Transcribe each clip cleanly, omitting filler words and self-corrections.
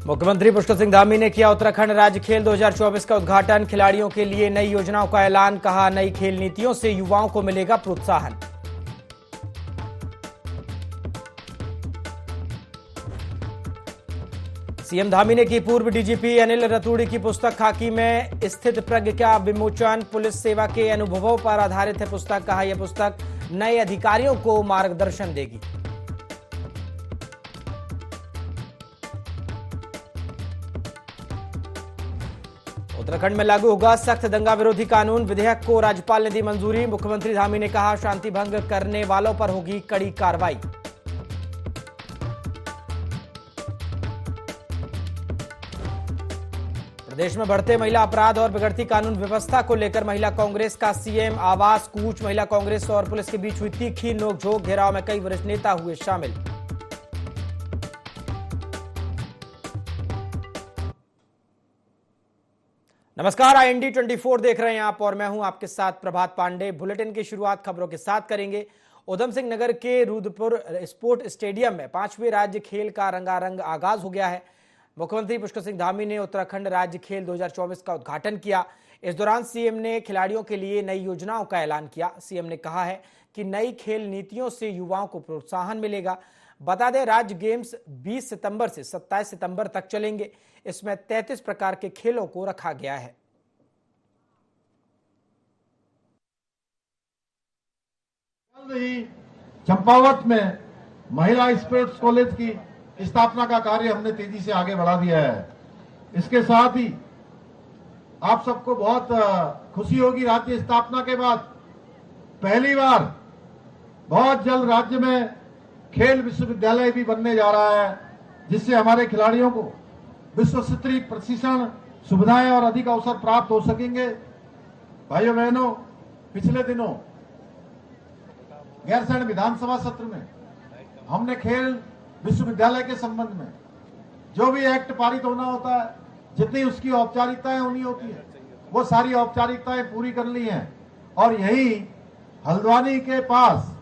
मुख्यमंत्री पुष्कर सिंह धामी ने किया उत्तराखंड राज्य खेल 2024 का उद्घाटन। खिलाड़ियों के लिए नई योजनाओं का ऐलान। कहा, नई खेल नीतियों से युवाओं को मिलेगा प्रोत्साहन। सीएम धामी ने की पूर्व डीजीपी अनिल रतूड़ी की पुस्तक खाकी में स्थित प्रज्ञ का विमोचन। पुलिस सेवा के अनुभवों पर आधारित है पुस्तक। कहा, यह पुस्तक नए अधिकारियों को मार्गदर्शन देगी। उत्तराखंड में लागू होगा सख्त दंगा विरोधी कानून। विधेयक को राज्यपाल ने दी मंजूरी। मुख्यमंत्री धामी ने कहा, शांति भंग करने वालों पर होगी कड़ी कार्रवाई। प्रदेश में बढ़ते महिला अपराध और बिगड़ती कानून व्यवस्था को लेकर महिला कांग्रेस का सीएम आवास कूच। महिला कांग्रेस और पुलिस के बीच हुई तीखी नोकझोंक। घेराव में कई वरिष्ठ नेता हुए शामिल। नमस्कार, IND 24 देख रहे हैं आप और मैं हूं आपके साथ प्रभात पांडे। बुलेटिन की शुरुआत खबरों के साथ करेंगे। उधम सिंह नगर के रुद्रपुर स्पोर्ट स्टेडियम में 5वें राज्य खेल का रंगारंग आगाज हो गया है। मुख्यमंत्री पुष्कर सिंह धामी ने उत्तराखंड राज्य खेल 2024 का उद्घाटन किया। इस दौरान सीएम ने खिलाड़ियों के लिए नई योजनाओं का ऐलान किया। सीएम ने कहा है कि नई खेल नीतियों से युवाओं को प्रोत्साहन मिलेगा। बता दें, राज्य गेम्स 20 सितंबर से 27 सितंबर तक चलेंगे। इसमें 33 प्रकार के खेलों को रखा गया है। चंपावत में महिला स्पोर्ट्स कॉलेज की स्थापना का कार्य हमने तेजी से आगे बढ़ा दिया है। इसके साथ ही आप सबको बहुत खुशी होगी, राज्य स्थापना के बाद पहली बार बहुत जल्द राज्य में खेल विश्वविद्यालय भी बनने जा रहा है, जिससे हमारे खिलाड़ियों को विश्व स्तरीय प्रशिक्षण सुविधाएं और अधिक अवसर प्राप्त हो सकेंगे। भाइयों बहनों, पिछले दिनों गैरसैंण विधानसभा सत्र में हमने खेल विश्वविद्यालय के संबंध में जो भी एक्ट पारित होना होता है, जितनी उसकी औपचारिकताएं होनी होती है, वो सारी औपचारिकताएं पूरी कर ली हैं और यही हल्द्वानी के पास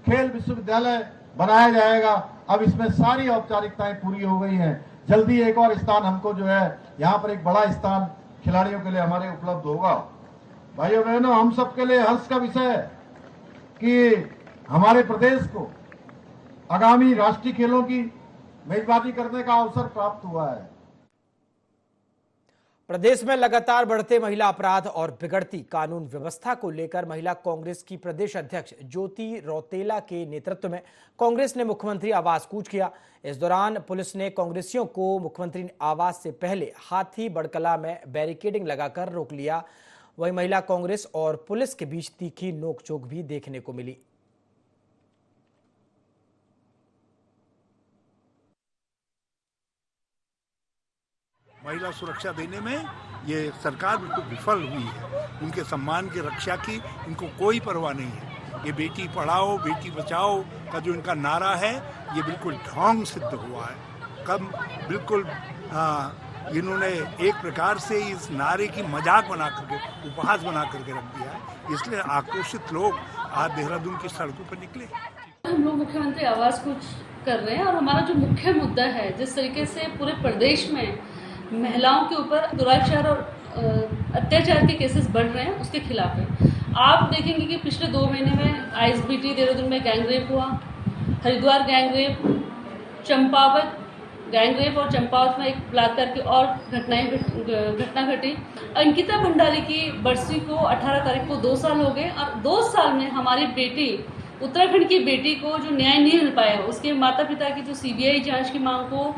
खेल विश्वविद्यालय बनाया जाएगा। अब इसमें सारी औपचारिकताएं पूरी हो गई हैं। जल्दी एक और स्थान हमको जो है यहाँ पर एक बड़ा स्थान खिलाड़ियों के लिए हमारे उपलब्ध होगा। भाइयों बहनों, हम सबके लिए हर्ष का विषय है कि हमारे प्रदेश को आगामी राष्ट्रीय खेलों की मेजबानी करने का अवसर प्राप्त हुआ है। प्रदेश में लगातार बढ़ते महिला अपराध और बिगड़ती कानून व्यवस्था को लेकर महिला कांग्रेस की प्रदेश अध्यक्ष ज्योति रौतेला के नेतृत्व में कांग्रेस ने मुख्यमंत्री आवास कूच किया। इस दौरान पुलिस ने कांग्रेसियों को मुख्यमंत्री आवास से पहले हाथी बड़कला में बैरिकेडिंग लगाकर रोक लिया। वहीं महिला कांग्रेस और पुलिस के बीच तीखी नोकझोंक भी देखने को मिली। महिला सुरक्षा देने में ये सरकार बिल्कुल विफल हुई है। उनके सम्मान की रक्षा की इनको कोई परवाह नहीं है। ये बेटी पढ़ाओ बेटी बचाओ का जो इनका नारा है, ये बिल्कुल ढोंग सिद्ध हुआ है। कब बिल्कुल इन्होंने एक प्रकार से इस नारे की मजाक बना करके, उपहास बना करके रख दिया है। इसलिए आक्रोशित लोग आज देहरादून की सड़कों पर निकले। हम लोग मुख्यमंत्री आवास कूच कर रहे हैं और हमारा जो मुख्य मुद्दा है, जिस तरीके से पूरे प्रदेश में महिलाओं के ऊपर दुराचार और अत्याचार के केसेस बढ़ रहे हैं, उसके खिलाफ है। आप देखेंगे कि पिछले 2 महीने में ISBT देहरादून में गैंगरेप हुआ, हरिद्वार गैंगरेप, चंपावत गैंगरेप और चंपावत में एक बलात्कार की और घटना घटी। अंकिता भंडारी की बरसी को 18 तारीख को 2 साल हो गए और 2 साल में हमारी बेटी, उत्तराखंड की बेटी को जो न्याय नहीं मिल पाया, उसके माता पिता की जो CBI जांच की मांग को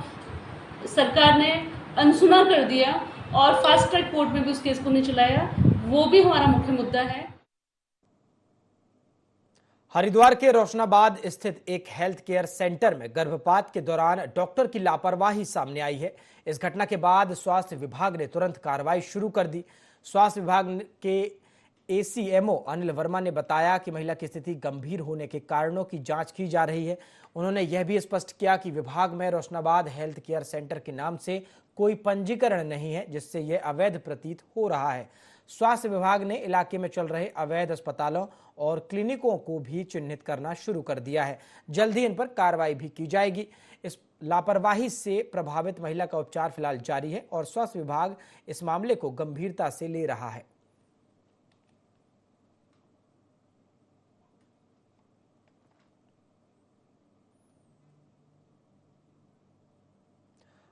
सरकार ने अनसुना कर दिया और फास्ट ट्रैक कोर्ट में भी उस केस को नहीं चलाया। वो भी हमारा मुख्य मुद्दा है। हरिद्वार के रोशनाबाद स्थित एक हेल्थ केयर सेंटर में गर्भपात के दौरान डॉक्टर की लापरवाही सामने आई है। इस घटना के बाद स्वास्थ्य विभाग ने तुरंत कार्रवाई शुरू कर दी। स्वास्थ्य विभाग के ACMO अनिल वर्मा ने बताया कि महिला की स्थिति गंभीर होने के कारणों की जांच की जा रही है। उन्होंने यह भी स्पष्ट किया कि विभाग में रोशनाबाद हेल्थ केयर सेंटर के नाम से कोई पंजीकरण नहीं है, जिससे यह अवैध प्रतीत हो रहा है। स्वास्थ्य विभाग ने इलाके में चल रहे अवैध अस्पतालों और क्लिनिकों को भी चिन्हित करना शुरू कर दिया है। जल्द ही इन पर कार्रवाई भी की जाएगी। इस लापरवाही से प्रभावित महिला का उपचार फिलहाल जारी है और स्वास्थ्य विभाग इस मामले को गंभीरता से ले रहा है।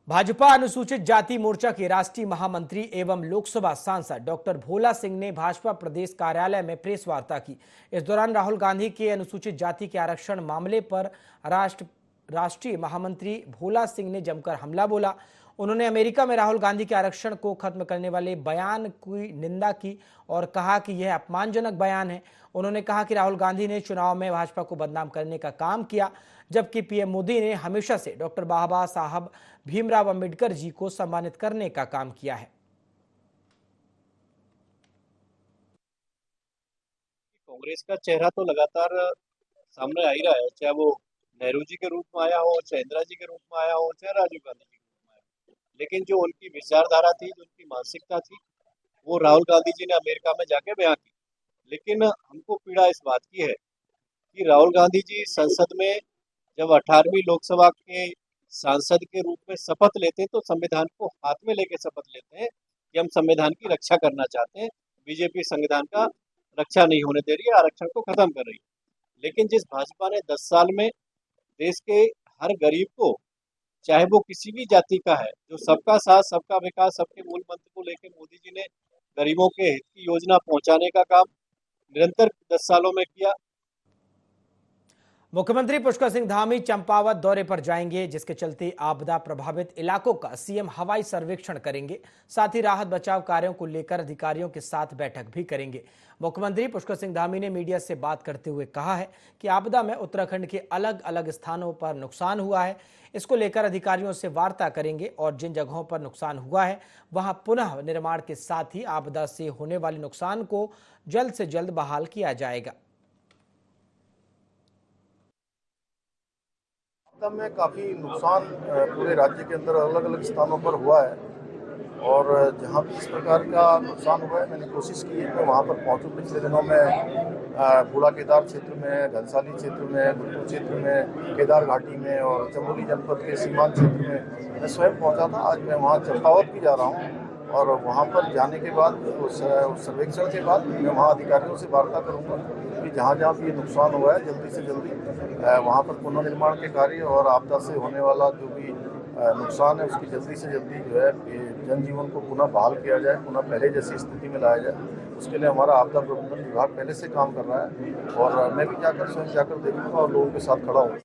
भाजपा अनुसूचित जाति मोर्चा के राष्ट्रीय महामंत्री एवं लोकसभा सांसद डॉक्टर भोला सिंह ने भाजपा प्रदेश कार्यालय में प्रेस वार्ता की। इस दौरान राहुल गांधी के अनुसूचित जाति के आरक्षण मामले पर राष्ट्रीय महामंत्री भोला सिंह ने जमकर हमला बोला। उन्होंने अमेरिका में राहुल गांधी के आरक्षण को खत्म करने वाले बयान की निंदा की और कहा कि यह अपमानजनक बयान है। उन्होंने कहा कि राहुल गांधी ने चुनाव में भाजपा को बदनाम करने का काम किया, जबकि पीएम मोदी ने हमेशा से डॉक्टर बाबा साहब भीमराव अंबेडकर जी को सम्मानित करने का काम किया है। कांग्रेस का चेहरा तो लगातार सामने आ ही रहा है, चाहे वो नेहरू जी के रूप में आया हो, चाहे इंदिरा जी के रूप में आया हो, चाहे राजीव गांधी के रूप में आया हो। लेकिन जो उनकी विचारधारा थी, जो उनकी मानसिकता थी, वो राहुल गांधी जी ने अमेरिका में जाके बयां की। लेकिन हमको पीड़ा इस बात की है कि राहुल गांधी जी संसद में जब 18वीं लोकसभा के सांसद के रूप में शपथ लेते हैं तो संविधान को हाथ में लेके शपथ लेते हैं कि हम संविधान की रक्षा करना चाहते हैं। बीजेपी संविधान का रक्षा नहीं होने दे रही है, आरक्षण को खत्म कर रही है। लेकिन जिस भाजपा ने 10 साल में देश के हर गरीब को, चाहे वो किसी भी जाति का है, जो सबका साथ सबका विकास सबके मूल मंत्र को लेकर मोदी जी ने गरीबों के हित की योजना पहुंचाने का काम निरंतर 10 सालों में किया। मुख्यमंत्री पुष्कर सिंह धामी चंपावत दौरे पर जाएंगे, जिसके चलते आपदा प्रभावित इलाकों का सीएम हवाई सर्वेक्षण करेंगे। साथ ही राहत बचाव कार्यों को लेकर अधिकारियों के साथ बैठक भी करेंगे। मुख्यमंत्री पुष्कर सिंह धामी ने मीडिया से बात करते हुए कहा है कि आपदा में उत्तराखंड के अलग अलग स्थानों पर नुकसान हुआ है। इसको लेकर अधिकारियों से वार्ता करेंगे और जिन जगहों पर नुकसान हुआ है वहां पुनः निर्माण के साथ ही आपदा से होने वाले नुकसान को जल्द से जल्द बहाल किया जाएगा। में काफ़ी नुकसान पूरे राज्य के अंदर अलग अलग स्थानों पर हुआ है और जहाँ भी इस प्रकार का नुकसान हुआ है मैंने कोशिश की है मैं वहाँ पर पहुँचूँ। पिछले दिनों में बूढ़ा केदार क्षेत्र में, घनसाली क्षेत्र में, गुंटूर क्षेत्र में, केदार घाटी में और चमोली जनपद के सीमांत क्षेत्र में मैं स्वयं पहुँचा था। आज मैं वहाँ चंपावत भी जा रहा हूँ और वहाँ पर जाने के बाद उस सर्वेक्षण के बाद मैं वहाँ अधिकारियों से वार्ता करूँगा कि जहाँ जहाँ भी ये नुकसान हुआ है जल्दी से जल्दी वहाँ पर पुनर्निर्माण के कार्य और आपदा से होने वाला जो भी नुकसान है उसकी जल्दी से जल्दी जो है जनजीवन को पुनः बहाल किया जाए, पुनः पहले जैसी स्थिति में लाया जाए। उसके लिए हमारा आपदा प्रबंधन विभाग पहले से काम कर रहा है और मैं भी स्वयं जाकर देखूंगा और लोगों के साथ खड़ा हूँ।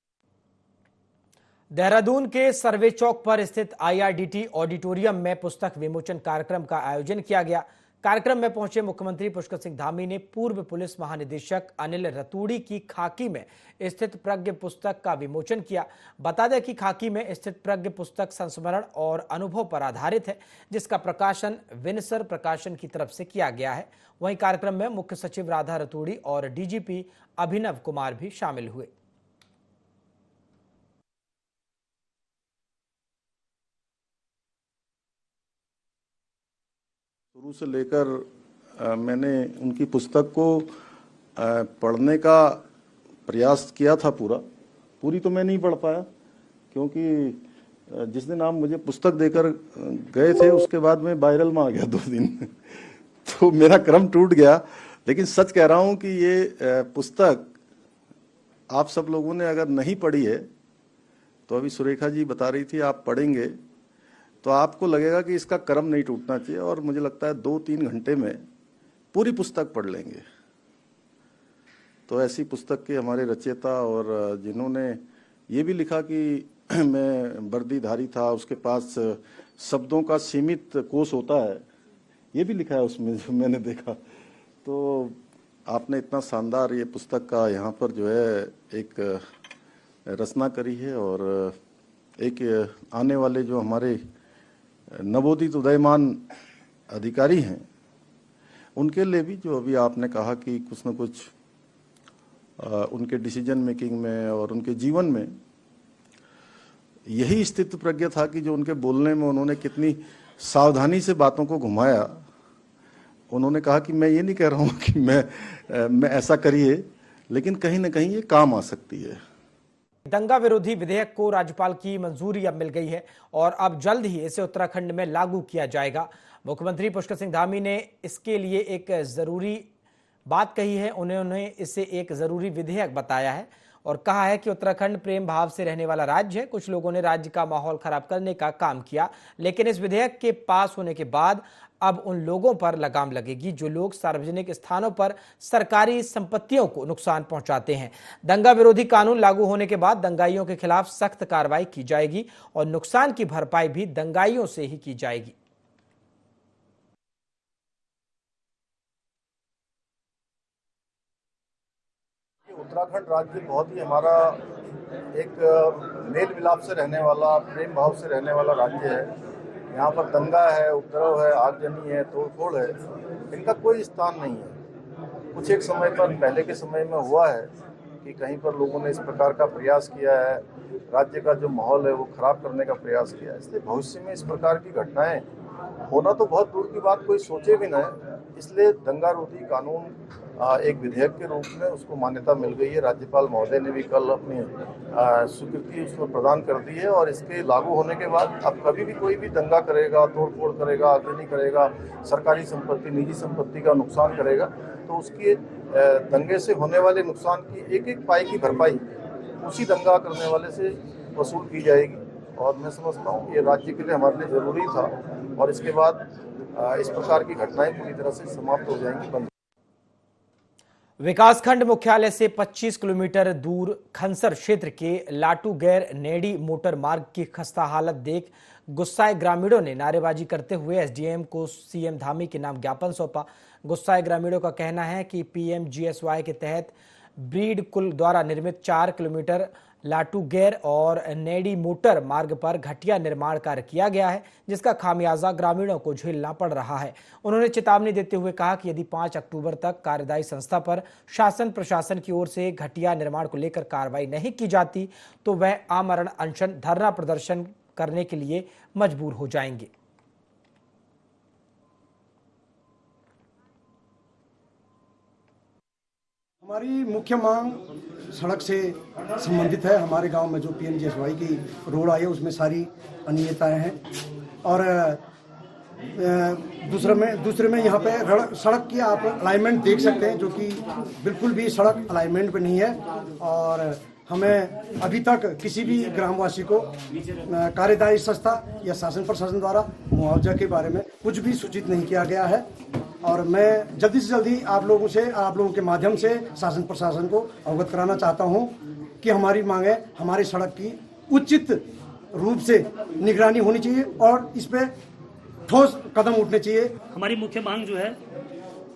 देहरादून के सर्वे चौक पर स्थित IRDT ऑडिटोरियम में पुस्तक विमोचन कार्यक्रम का आयोजन किया गया। कार्यक्रम में पहुंचे मुख्यमंत्री पुष्कर सिंह धामी ने पूर्व पुलिस महानिदेशक अनिल रतूड़ी की खाकी में स्थित प्रज्ञ पुस्तक का विमोचन किया। बता दें कि खाकी में स्थित प्रज्ञ पुस्तक संस्मरण और अनुभव पर आधारित है, जिसका प्रकाशन विनसर प्रकाशन की तरफ से किया गया है। वहीं कार्यक्रम में मुख्य सचिव राधा रतूड़ी और DGP अभिनव कुमार भी शामिल हुए। शुरू से लेकर मैंने उनकी पुस्तक को पढ़ने का प्रयास किया था। पूरी तो मैं नहीं पढ़ पाया क्योंकि जिस दिन आप मुझे पुस्तक देकर गए थे उसके बाद मैं वायरल में आ गया 2 दिन तो मेरा क्रम टूट गया। लेकिन सच कह रहा हूँ कि ये पुस्तक आप सब लोगों ने अगर नहीं पढ़ी है तो अभी सुरेखा जी बता रही थी आप पढ़ेंगे तो आपको लगेगा कि इसका क्रम नहीं टूटना चाहिए और मुझे लगता है 2-3 घंटे में पूरी पुस्तक पढ़ लेंगे। तो ऐसी पुस्तक के हमारे रचयिता और जिन्होंने ये भी लिखा कि मैं वर्दीधारी था, उसके पास शब्दों का सीमित कोश होता है, ये भी लिखा है उसमें जो मैंने देखा। तो आपने इतना शानदार ये पुस्तक का यहाँ पर जो है एक रचना करी है और एक आने वाले जो हमारे नवोदित उदयमान अधिकारी हैं उनके लिए भी जो अभी आपने कहा कि कुछ न कुछ उनके डिसीजन मेकिंग में और उनके जीवन में यही स्थित प्रज्ञ था कि जो उनके बोलने में उन्होंने कितनी सावधानी से बातों को घुमाया उन्होंने कहा कि मैं ये नहीं कह रहा हूँ कि मैं ऐसा करिए, लेकिन कहीं ना कहीं ये काम आ सकती है। दंगा विरोधी विधेयक को राज्यपाल की मंजूरी अब मिल गई है और अब जल्द ही इसे उत्तराखंड में लागू किया जाएगा। मुख्यमंत्री पुष्कर सिंह धामी ने इसके लिए एक जरूरी बात कही है। उन्होंने इसे एक जरूरी विधेयक बताया है और कहा है कि उत्तराखंड प्रेम भाव से रहने वाला राज्य है। कुछ लोगों ने राज्य का माहौल खराब करने का काम किया, लेकिन इस विधेयक के पास होने के बाद अब उन लोगों पर लगाम लगेगी जो लोग सार्वजनिक स्थानों पर सरकारी संपत्तियों को नुकसान पहुंचाते हैं। दंगा विरोधी कानून लागू होने के बाद दंगाइयों के खिलाफ सख्त कार्रवाई की जाएगी और नुकसान की भरपाई भी दंगाइयों से ही की जाएगी। उत्तराखंड राज्य बहुत ही हमारा एक मेल मिलाप से रहने वाला, प्रेम भाव से रहने वाला राज्य है। यहाँ पर दंगा है, उपद्रव है, आगजनी है, तोड़फोड़ है, इनका कोई स्थान नहीं है। कुछ एक समय पर पहले के समय में हुआ है कि कहीं पर लोगों ने इस प्रकार का प्रयास किया है, राज्य का जो माहौल है वो खराब करने का प्रयास किया है। इसलिए भविष्य में इस प्रकार की घटनाएं होना तो बहुत दूर की बात, कोई सोचे भी ना है। इसलिए दंगा रोधी कानून एक विधेयक के रूप में उसको मान्यता मिल गई है। राज्यपाल महोदय ने भी कल अपनी स्वीकृति उसमें प्रदान कर दी है और इसके लागू होने के बाद अब कभी भी कोई भी दंगा करेगा, तोड़फोड़ करेगा, आगजनी करेगा, सरकारी संपत्ति, निजी संपत्ति का नुकसान करेगा, तो उसके दंगे से होने वाले नुकसान की एक एक पाई की भरपाई उसी दंगा करने वाले से वसूल की जाएगी। और मैं समझता हूँ ये राज्य के लिए हमारे लिए ज़रूरी था और इसके बाद इस प्रकार की घटनाएं पूरी तरह से समाप्त हो जाएंगी, बंद। विकासखंड मुख्यालय से 25 किलोमीटर दूर खनसर क्षेत्र के लाटूगैर नेडी मोटर मार्ग की खस्ता हालत देख गुस्साए ग्रामीणों ने नारेबाजी करते हुए एसडीएम को सीएम धामी के नाम ज्ञापन सौंपा। गुस्साए ग्रामीणों का कहना है कि पीएमजीएसवाई के तहत ब्रीड कुल द्वारा निर्मित 4 किलोमीटर लाटूगैर और नेडी मोटर मार्ग पर घटिया निर्माण कार्य किया गया है, जिसका खामियाजा ग्रामीणों को झेलना पड़ रहा है। उन्होंने चेतावनी देते हुए कहा कि यदि 5 अक्टूबर तक कार्यदायी संस्था पर शासन प्रशासन की ओर से घटिया निर्माण को लेकर कार्रवाई नहीं की जाती तो वह आमरण अनशन धरना प्रदर्शन करने के लिए मजबूर हो जाएंगे। हमारी मुख्य मांग सड़क से संबंधित है। हमारे गांव में जो पीएमजीएसवाई की रोड आई है उसमें सारी अनियमितताएं हैं और दूसरे में यहाँ पे सड़क की आप अलाइनमेंट देख सकते हैं जो कि बिल्कुल भी सड़क अलाइनमेंट पे नहीं है और हमें अभी तक किसी भी ग्रामवासी को कार्यदायी संस्था या शासन प्रशासन द्वारा मुआवजा के बारे में कुछ भी सूचित नहीं किया गया है और मैं जल्दी से जल्दी आप लोगों के माध्यम से शासन प्रशासन को अवगत कराना चाहता हूं कि हमारी मांग है हमारी सड़क की उचित रूप से निगरानी होनी चाहिए और इस पे ठोस कदम उठने चाहिए। हमारी मुख्य मांग जो है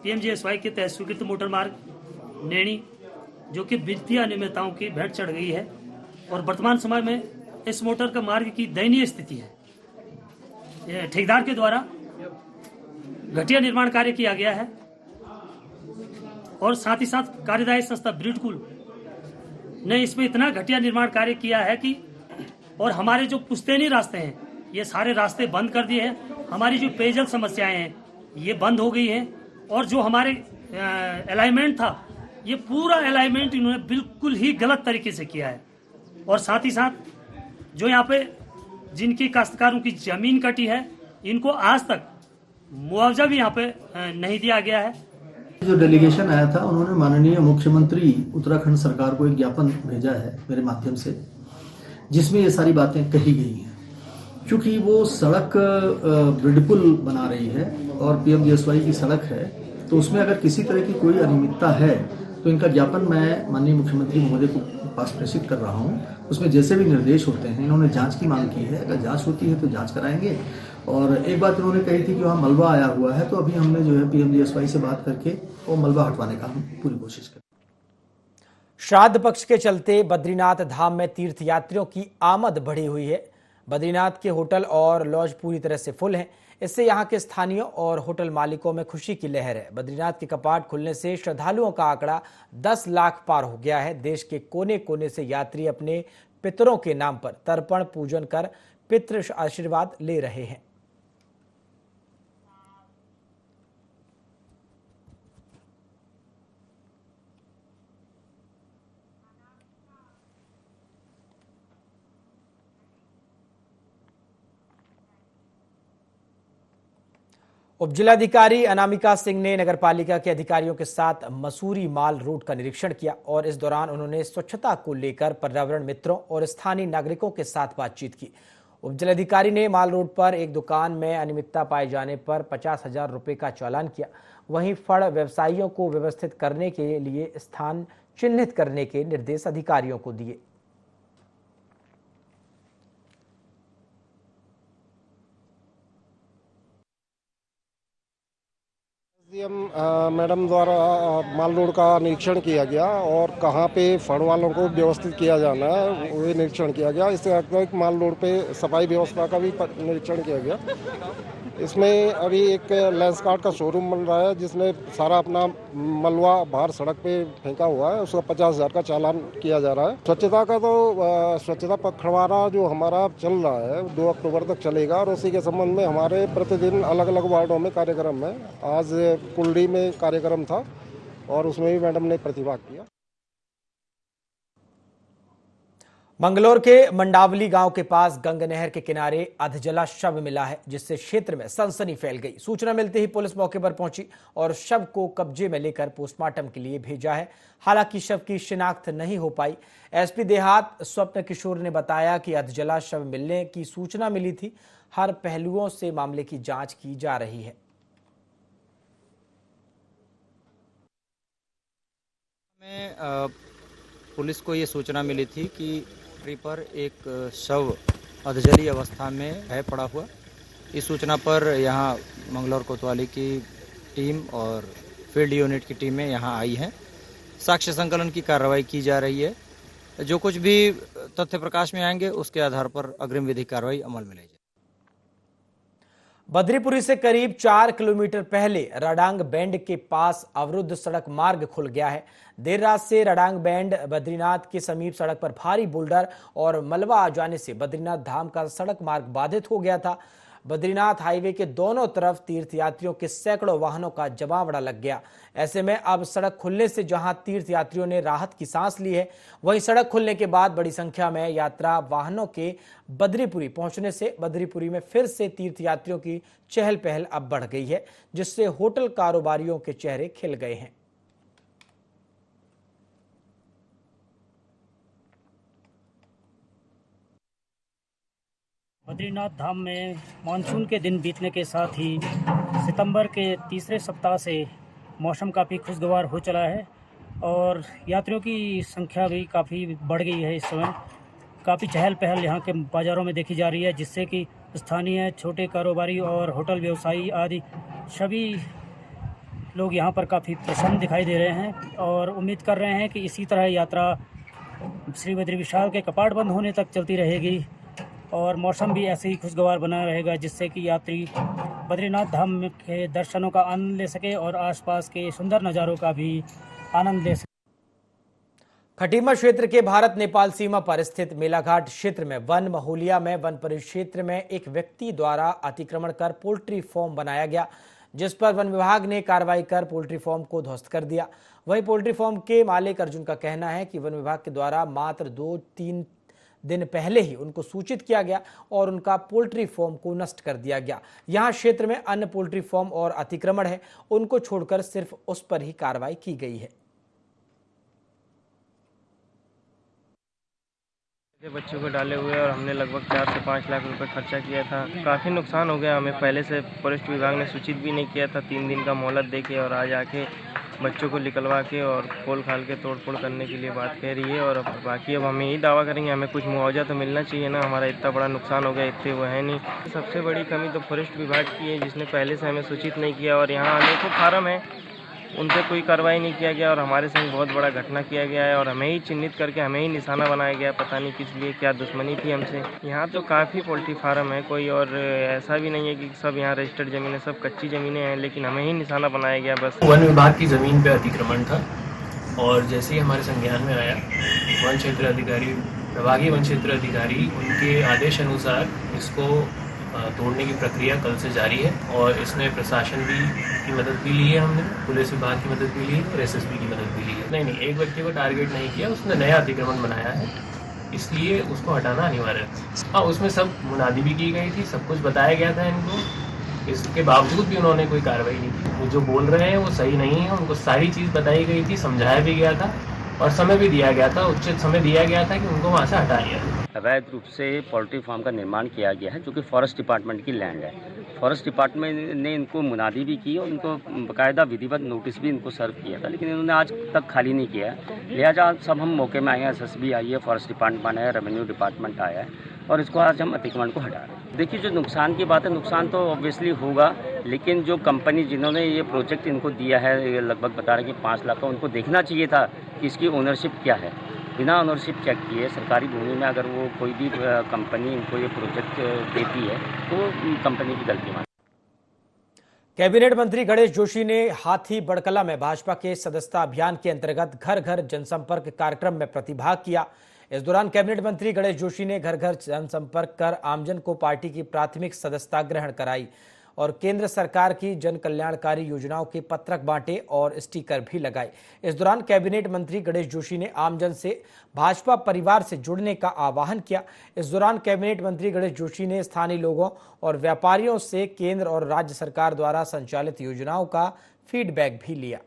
पीएमजीएसवाई के तहत स्वीकृत मोटर मार्ग नैनी जो कि वित्तीय अनियमितताओं की भेंट चढ़ गई है और वर्तमान समय में इस मोटर का मार्ग की दयनीय स्थिति है। ठेकेदार के द्वारा घटिया निर्माण कार्य किया गया है और साथ ही साथ कार्यदायी संस्था ब्रीडकुल ने इसमें इतना घटिया निर्माण कार्य किया है कि और हमारे जो पुश्तैनी रास्ते हैं ये सारे रास्ते बंद कर दिए हैं। हमारी जो पेयजल समस्याएं हैं ये बंद हो गई हैं और जो हमारे अलाइनमेंट था ये पूरा अलाइनमेंट इन्होंने बिल्कुल ही गलत तरीके से किया है और साथ ही साथ जो यहाँ पे जिनकी काश्तकारों की जमीन कटी है इनको आज तक मुआवजा भी यहाँ पे नहीं दिया गया है। जो डेलीगेशन आया था उन्होंने माननीय मुख्यमंत्री उत्तराखंड सरकार को एक ज्ञापन भेजा है मेरे माध्यम से जिसमें ये सारी बातें कही गई हैं। क्योंकि वो सड़क ब्रिडपुल बना रही है और पीएमजीएसवाई की सड़क है तो उसमें अगर किसी तरह की कोई अनियमितता है तो इनका ज्ञापन मैं माननीय मुख्यमंत्री महोदय को पास प्रेषित कर रहा हूँ। उसमें जैसे भी निर्देश होते हैं इन्होंने जांच की मांग की है, अगर जांच होती है तो जांच कराएंगे। और एक बात इन्होंने कही थी कि वहाँ मलबा आया हुआ है तो अभी हमने जो है पीएमजीएसवाई से बात करके वो मलबा हटवाने का हम पूरी कोशिश करें। श्राद्ध पक्ष के चलते बद्रीनाथ धाम में तीर्थ यात्रियों की आमद बढ़ी हुई है। बद्रीनाथ के होटल और लॉज पूरी तरह से फुल हैं। इससे यहाँ के स्थानीयों और होटल मालिकों में खुशी की लहर है। बद्रीनाथ के कपाट खुलने से श्रद्धालुओं का आंकड़ा 10 लाख पार हो गया है। देश के कोने कोने से यात्री अपने पितरों के नाम पर तर्पण पूजन कर पितृ आशीर्वाद ले रहे हैं। उपजिलाधिकारी अनामिका सिंह ने नगरपालिका के अधिकारियों के साथ मसूरी माल रोड का निरीक्षण किया और इस दौरान उन्होंने स्वच्छता को लेकर पर्यावरण मित्रों और स्थानीय नागरिकों के साथ बातचीत की। उपजिलाधिकारी ने माल रोड पर एक दुकान में अनियमितता पाए जाने पर 50,000 रुपये का चालान किया। वहीं फड़ व्यवसायियों को व्यवस्थित करने के लिए स्थान चिन्हित करने के निर्देश अधिकारियों को दिए। मैडम द्वारा माल रोड का निरीक्षण किया गया और कहाँ पे फड़ वालों को व्यवस्थित किया जाना है वो निरीक्षण किया गया। इससे अतिरिक्त माल रोड पे सफाई व्यवस्था का भी निरीक्षण किया गया। इसमें अभी एक लेंसकार्ट का शोरूम बन रहा है जिसने सारा अपना मलबा बाहर सड़क पे फेंका हुआ है, उसका 50,000 का चालान किया जा रहा है। स्वच्छता का तो स्वच्छता पखवाड़ा जो हमारा चल रहा है 2 अक्टूबर तक चलेगा और उसी के संबंध में हमारे प्रतिदिन अलग अलग वार्डों में कार्यक्रम है। आज कुल्डी में कार्यक्रम था और उसमें भी मैडम ने प्रतिभाग किया। मंगलौर के मंडावली गांव के पास गंगा नहर के किनारे अधजला शव मिला है, जिससे क्षेत्र में सनसनी फैल गई। सूचना मिलते ही पुलिस मौके पर पहुंची और शव को कब्जे में लेकर पोस्टमार्टम के लिए भेजा है। हालांकि शव की शिनाख्त नहीं हो पाई। एसपी देहात स्वप्न किशोर ने बताया कि अधजला शव मिलने की सूचना मिली थी। हर पहलुओं से मामले की जांच की जा रही है। पुलिस को ये सूचना मिली थी कि पर एक शव अधजली अवस्था में है पड़ा हुआ। इस सूचना पर यहाँ मंगलौर कोतवाली की टीम और फील्ड यूनिट की टीमें यहाँ आई हैं। साक्ष्य संकलन की कार्रवाई की जा रही है। जो कुछ भी तथ्य प्रकाश में आएंगे उसके आधार पर अग्रिम विधिक कार्रवाई अमल में लाई जाएगी। बद्रीपुरी से करीब 4 किलोमीटर पहले रडांग बैंड के पास अवरुद्ध सड़क मार्ग खुल गया है। देर रात से रडांग बैंड बद्रीनाथ के समीप सड़क पर भारी बोल्डर और मलबा आ जाने से बद्रीनाथ धाम का सड़क मार्ग बाधित हो गया था। बद्रीनाथ हाईवे के दोनों तरफ तीर्थयात्रियों के सैकड़ों वाहनों का जमावड़ा लग गया। ऐसे में अब सड़क खुलने से जहां तीर्थयात्रियों ने राहत की सांस ली है, वहीं सड़क खुलने के बाद बड़ी संख्या में यात्रा वाहनों के बद्रीपुरी पहुंचने से बद्रीपुरी में फिर से तीर्थयात्रियों की चहल पहल अब बढ़ गई है, जिससे होटल कारोबारियों के चेहरे खिल गए हैं। बद्रीनाथ धाम में मानसून के दिन बीतने के साथ ही सितंबर के तीसरे सप्ताह से मौसम काफ़ी खुशगवार हो चला है और यात्रियों की संख्या भी काफ़ी बढ़ गई है। इस समय काफ़ी चहल पहल यहाँ के बाज़ारों में देखी जा रही है, जिससे कि स्थानीय छोटे कारोबारी और होटल व्यवसायी आदि सभी लोग यहाँ पर काफ़ी प्रसन्न दिखाई दे रहे हैं और उम्मीद कर रहे हैं कि इसी तरह यात्रा श्री बद्री विशाल के कपाट बंद होने तक चलती रहेगी और मौसम भी ऐसे ही खुशगवार बना रहेगा, जिससे कि यात्री बद्रीनाथ धाम के दर्शनों का आनंद ले सके और आसपास के सुंदर नज़ारों का भी आनंद ले सके। खटीमा क्षेत्र के भारत नेपाल सीमा पर स्थित मेलाघाट क्षेत्र में वन महोलिया में वन परिक्षेत्र में एक व्यक्ति द्वारा अतिक्रमण कर पोल्ट्री फार्म बनाया गया, जिस पर वन विभाग ने कार्रवाई कर पोल्ट्री फार्म को ध्वस्त कर दिया। वहीं पोल्ट्री फार्म के मालिक अर्जुन का कहना है कि वन विभाग के द्वारा मात्र 2-3 दिन पहले ही उनको सूचित किया गया और उनका पोल्ट्री फार्म को नष्ट कर दिया गया। यहाँ क्षेत्र में अन्य पोल्ट्री फार्म और अतिक्रमण है, उनको छोड़कर सिर्फ उस पर ही कार्रवाई की गई है। बच्चों को डाले हुए और हमने लगभग 4 से 5 लाख रुपए खर्चा किया था। काफ़ी नुकसान हो गया। हमें पहले से फॉरेस्ट विभाग ने सूचित भी नहीं किया था। 3 दिन का मोहलत देके और आज आके बच्चों को निकलवा के और खोल खाल के तोड़-फोड़ करने के लिए बात कह रही है। और बाकी अब हमें यही दावा करेंगे, हमें कुछ मुआवजा तो मिलना चाहिए ना। हमारा इतना बड़ा नुकसान हो गया, इतने वो है नहीं। सबसे बड़ी कमी तो फॉरेस्ट विभाग की है, जिसने पहले से हमें सूचित नहीं किया और यहाँ अनेकों फार्म है, उन पर कोई कार्रवाई नहीं किया गया और हमारे संग बहुत बड़ा घटना किया गया है और हमें ही चिन्हित करके हमें ही निशाना बनाया गया। पता नहीं किस लिए, क्या दुश्मनी थी हमसे। यहाँ तो काफ़ी पोल्ट्री फार्म है, कोई और ऐसा भी नहीं है कि सब यहाँ रजिस्टर्ड ज़मीन है, सब कच्ची ज़मीनें हैं, लेकिन हमें ही निशाना बनाया गया बस। वन विभाग की ज़मीन पर अतिक्रमण था और जैसे ही हमारे संज्ञान में आया, वन क्षेत्र अधिकारी, विभागीय वन क्षेत्र अधिकारी, उनके आदेश अनुसार इसको तोड़ने की प्रक्रिया कल से जारी है और इसमें प्रशासन की मदद भी ली है, हमने पुलिस विभाग की मदद भी ली है और एसएसबी की मदद भी ली है। नहीं, एक व्यक्ति को टारगेट नहीं किया, उसने नया अतिक्रमण बनाया है, इसलिए उसको हटाना अनिवार्य है। हाँ, उसमें सब मुनादी भी की गई थी, सब कुछ बताया गया था इनको इसके बावजूद भी उन्होंने कोई कार्रवाई नहीं की। वो जो बोल रहे हैं वो सही नहीं है। उनको सारी चीज़ बताई गई थी, समझाया भी गया था और समय भी दिया गया था, उचित समय दिया गया था कि उनको वहाँ से हटाया जाए। अवैध रूप से पोल्ट्री फार्म का निर्माण किया गया है जो कि फॉरेस्ट डिपार्टमेंट की लैंड है। फॉरेस्ट डिपार्टमेंट ने इनको मुनादी भी की और इनको बाकायदा विधिवत नोटिस भी इनको सर्व किया था, लेकिन इन्होंने आज तक खाली नहीं किया है। लिहाजा सब हम मौके में आए हैं, SSB आई है, फॉरेस्ट डिपार्टमेंट आया है, रेवेन्यू डिपार्टमेंट आया है और इसको आज हम अतिक्रमण को हटा रहे हैं। देखिए, जो नुकसान की बात है, नुकसान तो ऑब्वियसली होगा, लेकिन जो कंपनी जिन्होंने ये प्रोजेक्ट इनको दिया है, ये लगभग बता रहे हैं कि 5 लाख का, उनको देखना चाहिए था कि इसकी ओनरशिप क्या है। बिना ओनरशिप चेक किए सरकारी भूमि में अगर वो कोई भी कंपनी इनको ये प्रोजेक्ट देती है तो वो कंपनी की गलती मानी। कैबिनेट मंत्री गणेश जोशी ने हाथी बड़कला में भाजपा के सदस्यता अभियान के अंतर्गत घर घर जनसंपर्क कार्यक्रम में प्रतिभाग किया। इस दौरान कैबिनेट मंत्री गणेश जोशी ने घर घर जनसंपर्क कर आमजन को पार्टी की प्राथमिक सदस्यता ग्रहण कराई और केंद्र सरकार की जन कल्याणकारी योजनाओं के पत्रक बांटे और स्टिकर भी लगाए। इस दौरान कैबिनेट मंत्री गणेश जोशी ने आमजन से भाजपा परिवार से जुड़ने का आह्वान किया। इस दौरान कैबिनेट मंत्री गणेश जोशी ने स्थानीय लोगों और व्यापारियों से केंद्र और राज्य सरकार द्वारा संचालित योजनाओं का फीडबैक भी लिया।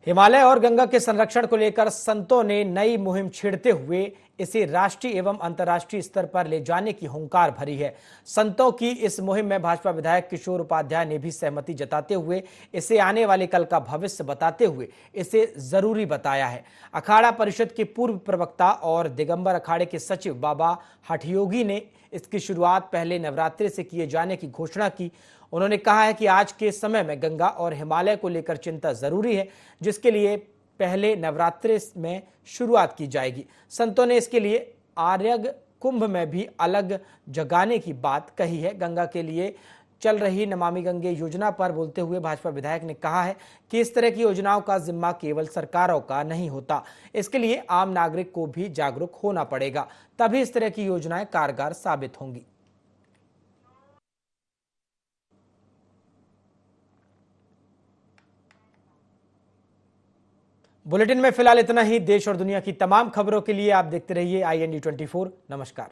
हिमालय और गंगा के संरक्षण को लेकर संतों ने नई मुहिम छेड़ते हुए इसे राष्ट्रीय एवं अंतर्राष्ट्रीय स्तर पर ले जाने की हुंकार भरी है। संतों की इस मुहिम में भाजपा विधायक किशोर उपाध्याय ने भी सहमति जताते हुए इसे आने वाले कल का भविष्य बताते हुए इसे जरूरी बताया है। अखाड़ा परिषद के पूर्व प्रवक्ता और दिगंबर अखाड़े के सचिव बाबा हठयोगी ने इसकी शुरुआत पहले नवरात्रि से किए जाने की घोषणा की। उन्होंने कहा है कि आज के समय में गंगा और हिमालय को लेकर चिंता जरूरी है, जिसके लिए पहले नवरात्रि में शुरुआत की जाएगी। संतों ने इसके लिए आर्यग कुंभ में भी अलग जगाने की बात कही है। गंगा के लिए चल रही नमामि गंगे योजना पर बोलते हुए भाजपा विधायक ने कहा है कि इस तरह की योजनाओं का जिम्मा केवल सरकारों का नहीं होता, इसके लिए आम नागरिक को भी जागरूक होना पड़ेगा, तभी इस तरह की योजनाएं कारगर साबित होंगी। बुलेटिन में फिलहाल इतना ही। देश और दुनिया की तमाम खबरों के लिए आप देखते रहिए IND 24। नमस्कार।